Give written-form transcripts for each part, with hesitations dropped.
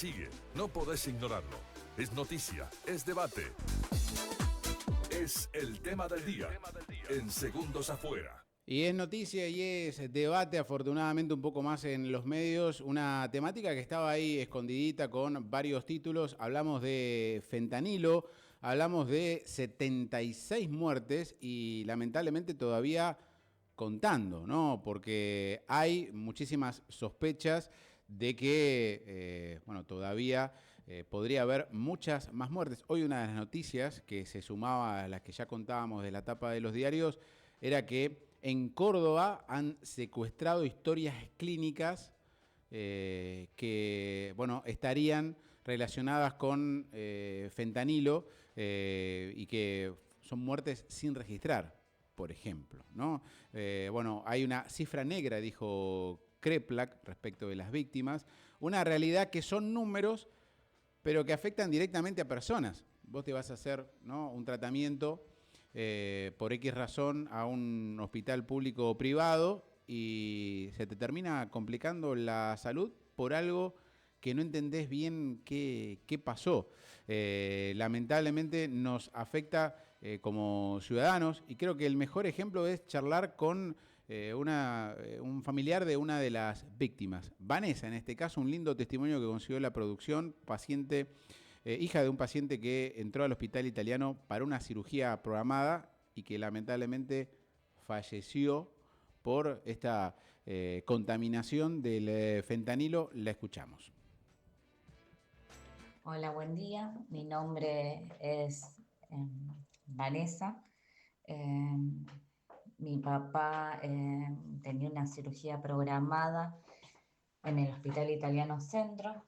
sigue, no podés ignorarlo. Es noticia, es debate. Es el tema del día, en Segundos Afuera. Y es noticia y es debate, afortunadamente un poco más en los medios, una temática que estaba ahí escondidita con varios títulos. Hablamos de fentanilo, hablamos de 76 muertes y lamentablemente todavía contando, ¿no? Porque hay muchísimas sospechas de que, todavía podría haber muchas más muertes. Hoy una de las noticias que se sumaba a las que ya contábamos de la tapa de los diarios era que en Córdoba han secuestrado historias clínicas que, estarían relacionadas con fentanilo y que son muertes sin registrar, por ejemplo, ¿no? Hay una cifra negra, dijo Kreplak, respecto de las víctimas, una realidad que son números, pero que afectan directamente a personas. Vos te vas a hacer, ¿no?, un tratamiento por X razón a un hospital público o privado y se te termina complicando la salud por algo que no entendés bien qué pasó. Lamentablemente nos afecta como ciudadanos y creo que el mejor ejemplo es charlar con un familiar de una de las víctimas. Vanessa, en este caso, un lindo testimonio que consiguió la producción, paciente, hija de un paciente que entró al hospital italiano para una cirugía programada y que lamentablemente falleció por esta contaminación del fentanilo. La escuchamos. Hola, buen día. Mi nombre es Vanessa. Mi papá tenía una cirugía programada en el Hospital Italiano Centro,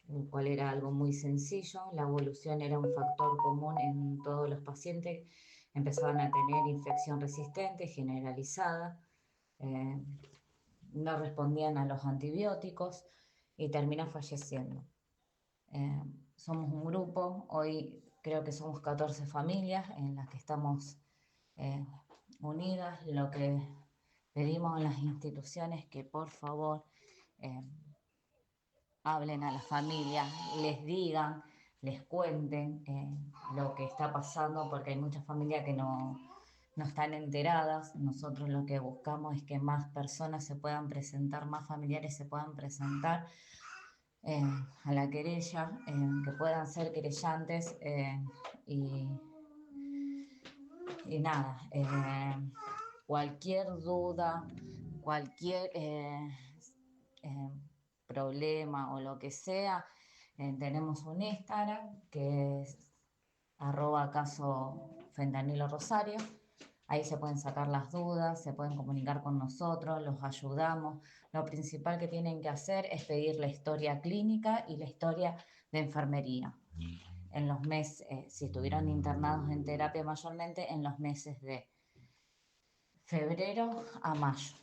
el cual era algo muy sencillo. La evolución era un factor común en todos los pacientes. Empezaban a tener infección resistente generalizada, no respondían a los antibióticos y terminó falleciendo. Somos un grupo, hoy creo que somos 14 familias en las que estamos unidas. Lo que pedimos a las instituciones que por favor hablen a las familias, les digan, les cuenten lo que está pasando, porque hay muchas familias que no están enteradas. Nosotros lo que buscamos es que más personas se puedan presentar, más familiares se puedan presentar a la querella, que puedan ser querellantes y nada, cualquier duda, cualquier problema o lo que sea, tenemos un Instagram que es @caso Fentanilo Rosario. Ahí se pueden sacar las dudas, se pueden comunicar con nosotros, los ayudamos. Lo principal que tienen que hacer es pedir la historia clínica y la historia de enfermería. En los meses, si estuvieron internados en terapia mayormente, en los meses de febrero a mayo.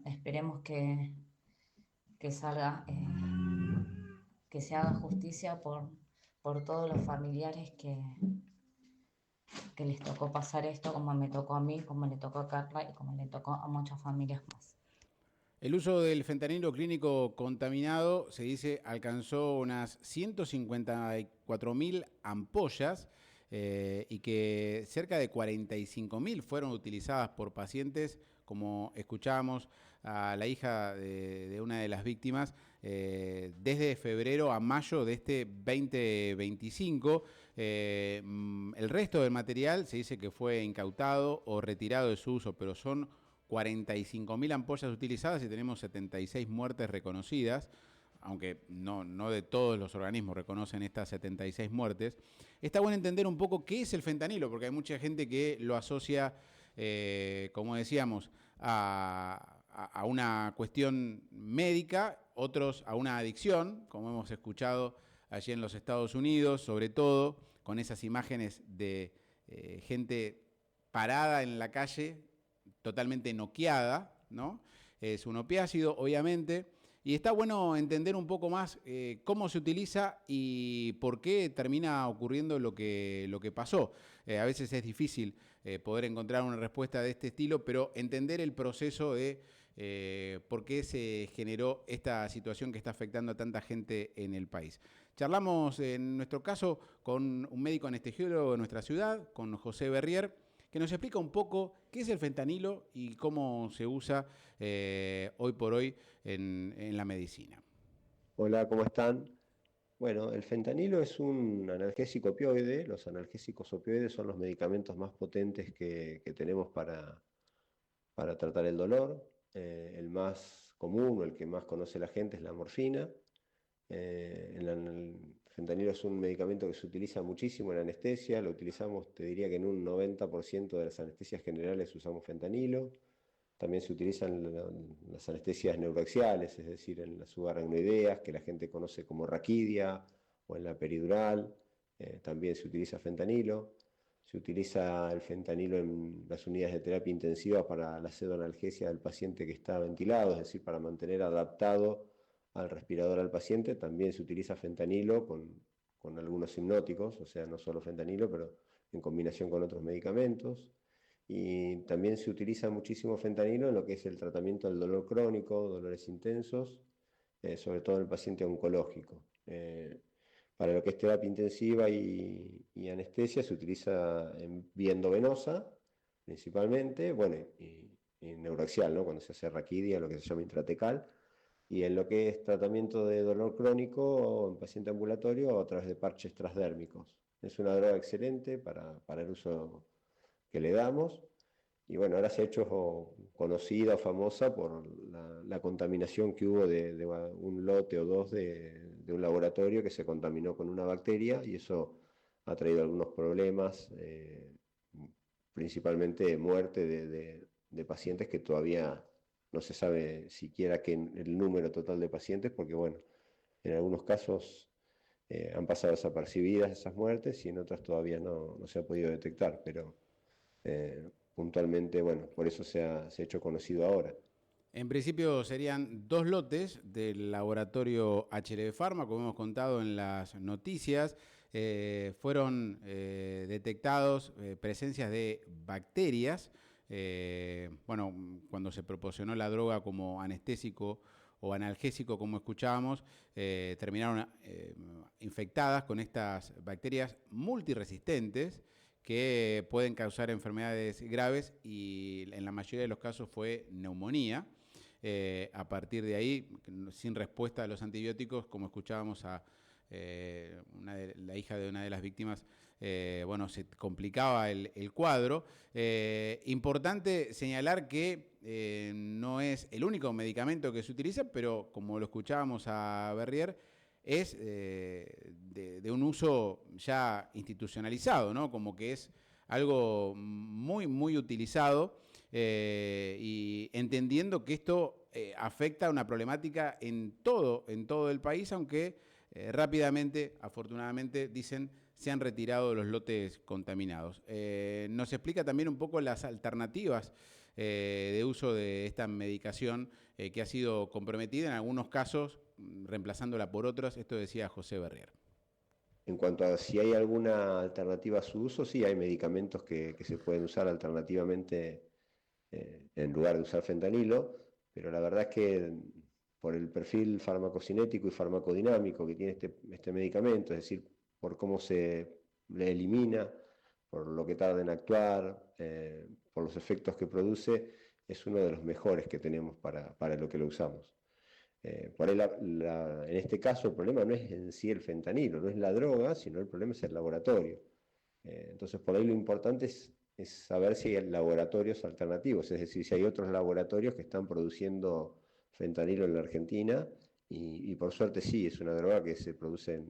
Esperemos que salga, que se haga justicia por todos los familiares que les tocó pasar esto, como me tocó a mí, como le tocó a Carla y como le tocó a muchas familias más. El uso del fentanilo clínico contaminado, se dice, alcanzó unas 154.000 ampollas y que cerca de 45.000 fueron utilizadas por pacientes, como escuchábamos a la hija de una de las víctimas, desde febrero a mayo de este 2025. El resto del material se dice que fue incautado o retirado de su uso, pero son 45.000 ampollas utilizadas y tenemos 76 muertes reconocidas, aunque no de todos los organismos reconocen estas 76 muertes. Está bueno entender un poco qué es el fentanilo, porque hay mucha gente que lo asocia, como decíamos, a una cuestión médica, otros a una adicción, como hemos escuchado allí en los Estados Unidos, sobre todo con esas imágenes de gente parada en la calle, totalmente noqueada, ¿no? Es un opiácido, obviamente, y está bueno entender un poco más cómo se utiliza y por qué termina ocurriendo lo que pasó. A veces es difícil poder encontrar una respuesta de este estilo, pero entender el proceso de por qué se generó esta situación que está afectando a tanta gente en el país. Charlamos en nuestro caso con un médico anestesiólogo de nuestra ciudad, con José Berrier, que nos explica un poco qué es el fentanilo y cómo se usa hoy por hoy en la medicina. Hola, ¿cómo están? Bueno, el fentanilo es un analgésico opioide. Los analgésicos opioides son los medicamentos más potentes que tenemos para tratar el dolor. El más común o el que más conoce la gente es la morfina. El fentanilo es un medicamento que se utiliza muchísimo en anestesia. Lo utilizamos, te diría que en un 90% de las anestesias generales usamos fentanilo. También se utilizan las anestesias neuroaxiales, es decir, en las subaracnoideas, que la gente conoce como raquidia, o en la peridural. También se utiliza fentanilo. Se utiliza el fentanilo en las unidades de terapia intensiva para la pseudoanalgesia del paciente que está ventilado, es decir, para mantener adaptado al respirador al paciente. También se utiliza fentanilo con algunos hipnóticos, o sea, no solo fentanilo, pero en combinación con otros medicamentos. Y también se utiliza muchísimo fentanilo en lo que es el tratamiento del dolor crónico, dolores intensos, sobre todo en el paciente oncológico. Para lo que es terapia intensiva y anestesia se utiliza en vía endovenosa principalmente, bueno, y neuroaxial, ¿no? Cuando se hace raquidia, lo que se llama intratecal, y en lo que es tratamiento de dolor crónico en paciente ambulatorio a través de parches transdérmicos. Es una droga excelente para el uso que le damos. Y bueno, ahora se ha hecho conocida o famosa por la contaminación que hubo de un lote o dos de un laboratorio que se contaminó con una bacteria, y eso ha traído algunos problemas, principalmente muerte de pacientes que todavía no se sabe siquiera el número total de pacientes, porque bueno, en algunos casos han pasado desapercibidas esas muertes y en otras todavía no se ha podido detectar, pero puntualmente, bueno, por eso se ha hecho conocido ahora. En principio serían 2 lotes del laboratorio HLB Pharma, como hemos contado en las noticias. Fueron detectados presencias de bacterias. Bueno, cuando se proporcionó la droga como anestésico o analgésico, como escuchábamos, terminaron infectadas con estas bacterias multiresistentes que pueden causar enfermedades graves, y en la mayoría de los casos fue neumonía. A partir de ahí, sin respuesta a los antibióticos, como escuchábamos a la hija de una de las víctimas, bueno, se complicaba el cuadro. Importante señalar que no es el único medicamento que se utiliza, pero como lo escuchábamos a Berrier, es de un uso ya institucionalizado, ¿no? Como que es algo muy, muy utilizado, y entendiendo que esto afecta a una problemática en todo el país, aunque rápidamente, afortunadamente, dicen, se han retirado los lotes contaminados. Nos explica también un poco las alternativas de uso de esta medicación que ha sido comprometida en algunos casos, reemplazándola por otros. Esto decía José Berrier. En cuanto a si hay alguna alternativa a su uso, sí, hay medicamentos que se pueden usar alternativamente en lugar de usar fentanilo, pero la verdad es que por el perfil farmacocinético y farmacodinámico que tiene este medicamento, es decir, por cómo se le elimina, por lo que tarda en actuar, por los efectos que produce, es uno de los mejores que tenemos para lo que lo usamos. Por ahí en este caso el problema no es en sí el fentanilo, no es la droga, sino el problema es el laboratorio. Entonces por ahí lo importante es saber si hay laboratorios alternativos, es decir, si hay otros laboratorios que están produciendo fentanilo en la Argentina, y por suerte sí, es una droga que se produce,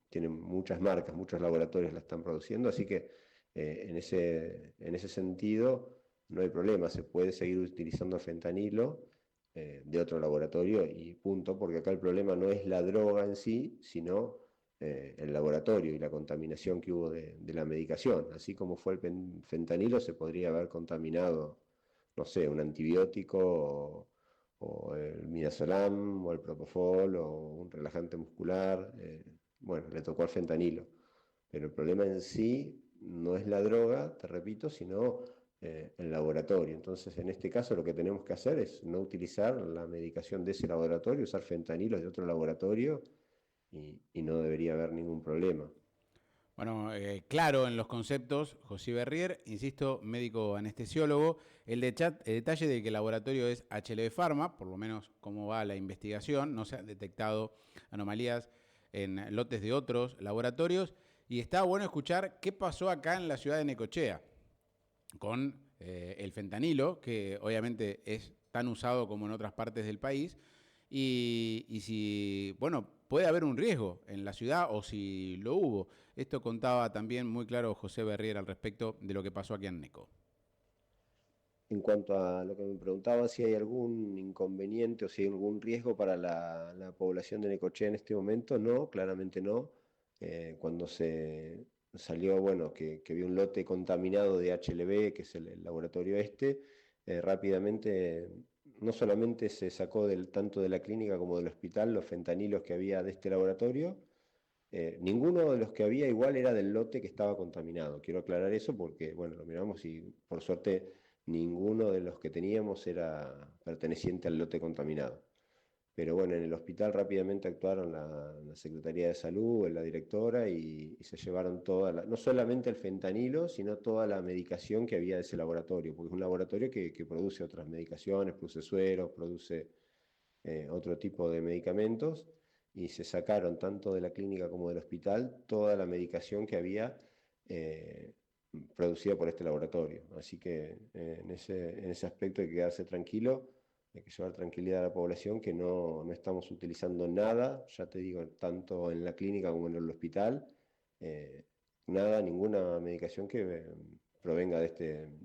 tiene muchas marcas, muchos laboratorios la están produciendo, así que en ese sentido no hay problema, se puede seguir utilizando fentanilo de otro laboratorio y punto, porque acá el problema no es la droga en sí, sino el laboratorio y la contaminación que hubo de la medicación. Así como fue el fentanilo, se podría haber contaminado, no sé, un antibiótico o el midazolam o el propofol o un relajante muscular. Bueno, le tocó al fentanilo. Pero el problema en sí no es la droga, te repito, sino el laboratorio. Entonces, en este caso lo que tenemos que hacer es no utilizar la medicación de ese laboratorio, usar fentanilos de otro laboratorio y no debería haber ningún problema. Bueno, claro en los conceptos, José Berrier, insisto, médico anestesiólogo, el detalle de que el laboratorio es HLB Pharma, por lo menos cómo va la investigación, no se han detectado anomalías en lotes de otros laboratorios, y está bueno escuchar qué pasó acá en la ciudad de Necochea con el fentanilo, que obviamente es tan usado como en otras partes del país, y si, bueno, puede haber un riesgo en la ciudad o si lo hubo. Esto contaba también muy claro José Berrier al respecto de lo que pasó aquí en Neco. En cuanto a lo que me preguntaba, si hay algún inconveniente o si hay algún riesgo para la población de Necochea en este momento, no, claramente no. Cuando se salió, bueno, que había un lote contaminado de HLB, que es el laboratorio este, rápidamente no solamente se sacó tanto de la clínica como del hospital los fentanilos que había de este laboratorio, ninguno de los que había igual era del lote que estaba contaminado. Quiero aclarar eso porque, bueno, lo miramos y por suerte ninguno de los que teníamos era perteneciente al lote contaminado. Pero bueno, en el hospital rápidamente actuaron la Secretaría de Salud, la directora, y se llevaron no solamente el fentanilo, sino toda la medicación que había de ese laboratorio, porque es un laboratorio que produce otras medicaciones, produce sueros, produce otro tipo de medicamentos, y se sacaron tanto de la clínica como del hospital toda la medicación que había producida por este laboratorio. Así que en ese aspecto hay que quedarse tranquilo, hay que llevar tranquilidad a la población que no estamos utilizando nada, ya te digo, tanto en la clínica como en el hospital, ninguna medicación que provenga de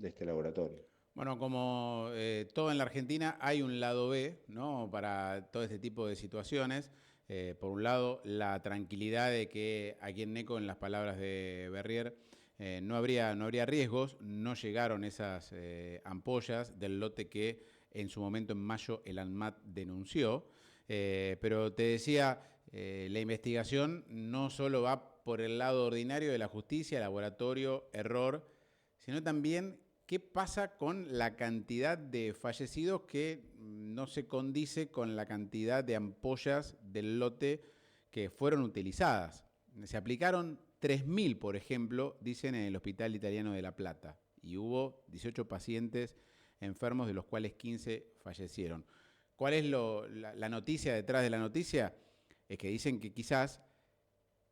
este laboratorio. Bueno, como todo en la Argentina, hay un lado B, ¿no? Para todo este tipo de situaciones. Por un lado, la tranquilidad de que aquí en Neco, en las palabras de Berrier, no habría riesgos, no llegaron esas ampollas del lote que en su momento en mayo el ANMAT denunció. Pero te decía, la investigación no solo va por el lado ordinario de la justicia, laboratorio, error, sino también qué pasa con la cantidad de fallecidos que no se condice con la cantidad de ampollas del lote que fueron utilizadas. Se aplicaron 3.000, por ejemplo, dicen en el Hospital Italiano de La Plata, y hubo 18 pacientes enfermos, de los cuales 15 fallecieron. ¿Cuál es la noticia detrás de la noticia? Es que dicen que quizás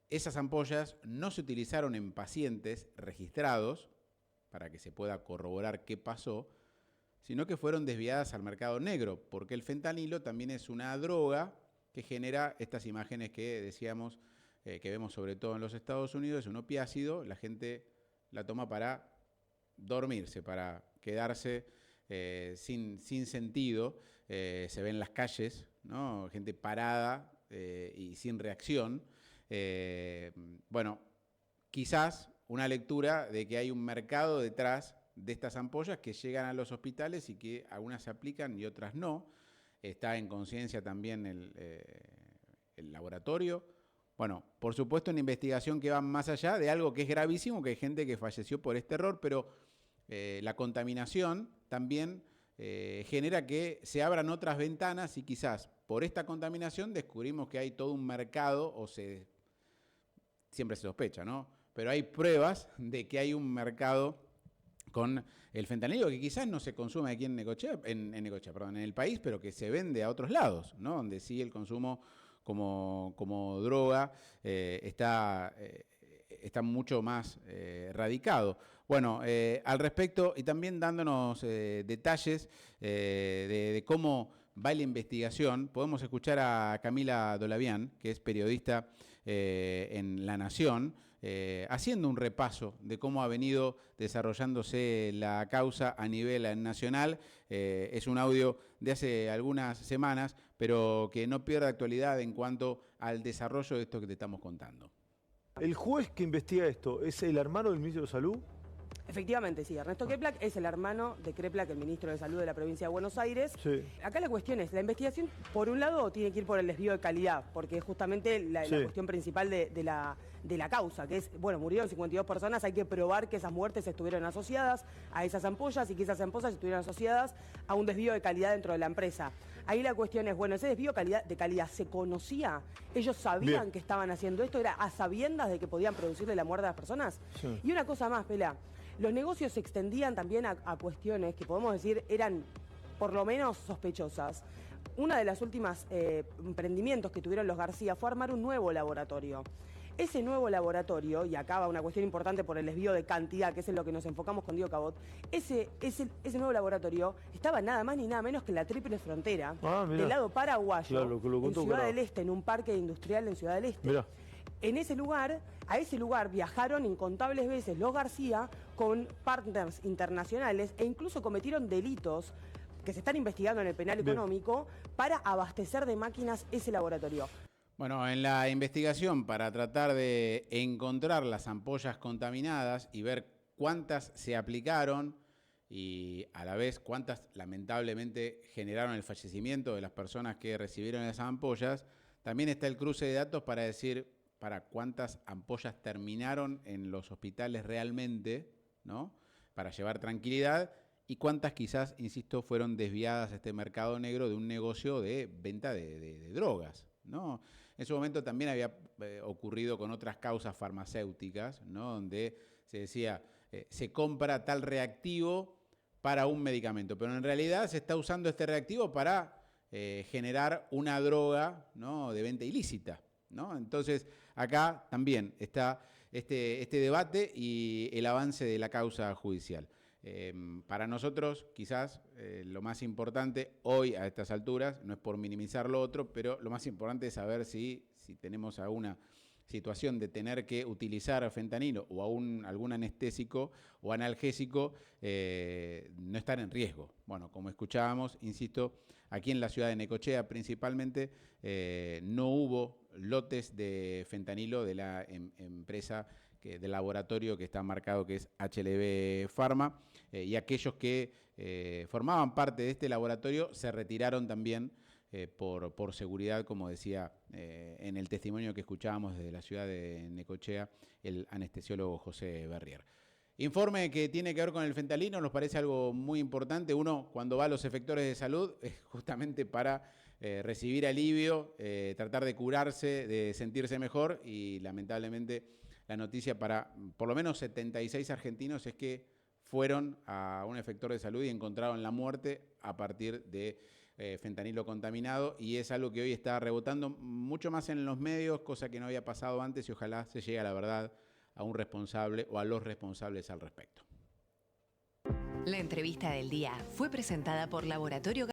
esas ampollas no se utilizaron en pacientes registrados para que se pueda corroborar qué pasó, sino que fueron desviadas al mercado negro, porque el fentanilo también es una droga que genera estas imágenes que decíamos, que vemos sobre todo en los Estados Unidos, es un opiácido, la gente la toma para dormirse, para quedarse sin sentido, se ve en las calles, ¿no? Gente parada y sin reacción. Bueno, quizás una lectura de que hay un mercado detrás de estas ampollas que llegan a los hospitales y que algunas se aplican y otras no. Está en conciencia también el laboratorio. Bueno, por supuesto una investigación que va más allá de algo que es gravísimo, que hay gente que falleció por este error, pero la contaminación también genera que se abran otras ventanas y quizás por esta contaminación descubrimos que hay todo un mercado, siempre se sospecha, ¿no? Pero hay pruebas de que hay un mercado con el fentanilo que quizás no se consume aquí en Necochea, en el país, pero que se vende a otros lados, ¿no? Donde sí el consumo como droga está mucho más radicado. Bueno, al respecto y también dándonos detalles de cómo va la investigación, podemos escuchar a Camila Dolavián, que es periodista en La Nación, haciendo un repaso de cómo ha venido desarrollándose la causa a nivel nacional. Es un audio de hace algunas semanas, pero que no pierde actualidad en cuanto al desarrollo de esto que te estamos contando. ¿El juez que investiga esto es el hermano del ministro de Salud? Efectivamente, sí. Ernesto Kreplak es el hermano de Kreplak, el ministro de Salud de la provincia de Buenos Aires. Sí. Acá la cuestión es, la investigación, por un lado, tiene que ir por el desvío de calidad, porque es justamente la cuestión principal de la causa, que es, bueno, murieron 52 personas, hay que probar que esas muertes estuvieron asociadas a esas ampollas y que esas ampollas estuvieron asociadas a un desvío de calidad dentro de la empresa. Ahí la cuestión es, bueno, ese desvío de calidad ¿se conocía? ¿Ellos sabían que estaban haciendo esto? ¿Era a sabiendas de que podían producirle la muerte a las personas? Sí. Y una cosa más, Pela. Los negocios se extendían también a cuestiones que podemos decir eran por lo menos sospechosas. Una de las últimas emprendimientos que tuvieron los García fue armar un nuevo laboratorio. Ese nuevo laboratorio, y acá va una cuestión importante por el desvío de cantidad, que es en lo que nos enfocamos con Diego Cabot, ese nuevo laboratorio estaba nada más ni nada menos que en la Tríplice Frontera, del lado paraguayo, claro, en Ciudad del Este, en un parque industrial en Ciudad del Este. Mirá. A ese lugar viajaron incontables veces los García con partners internacionales e incluso cometieron delitos que se están investigando en el penal económico para abastecer de máquinas ese laboratorio. Bueno, en la investigación para tratar de encontrar las ampollas contaminadas y ver cuántas se aplicaron y a la vez cuántas lamentablemente generaron el fallecimiento de las personas que recibieron esas ampollas, también está el cruce de datos para decir para cuántas ampollas terminaron en los hospitales realmente, ¿no? Para llevar tranquilidad, y cuántas quizás, insisto, fueron desviadas a este mercado negro de un negocio de venta de drogas, ¿no? En su momento también había ocurrido con otras causas farmacéuticas, ¿no? Donde se decía, se compra tal reactivo para un medicamento, pero en realidad se está usando este reactivo para generar una droga, ¿no? De venta ilícita, ¿no? Entonces, acá también está este debate y el avance de la causa judicial. Para nosotros, quizás, lo más importante hoy a estas alturas, no es por minimizar lo otro, pero lo más importante es saber si tenemos alguna situación de tener que utilizar fentanilo o algún anestésico o analgésico, no estar en riesgo. Bueno, como escuchábamos, insisto, aquí en la ciudad de Necochea principalmente no hubo lotes de fentanilo de la empresa, del laboratorio que está marcado que es HLB Pharma, y aquellos que formaban parte de este laboratorio se retiraron también por seguridad, como decía en el testimonio que escuchábamos desde la ciudad de Necochea el anestesiólogo José Berrier. Informe que tiene que ver con el fentanilo, nos parece algo muy importante. Uno, cuando va a los efectores de salud, es justamente para recibir alivio, tratar de curarse, de sentirse mejor, y lamentablemente la noticia para por lo menos 76 argentinos es que fueron a un efector de salud y encontraron la muerte a partir de fentanilo contaminado, y es algo que hoy está rebotando mucho más en los medios, cosa que no había pasado antes, y ojalá se llegue a la verdad, a un responsable o a los responsables al respecto. La entrevista del día fue presentada por Laboratorio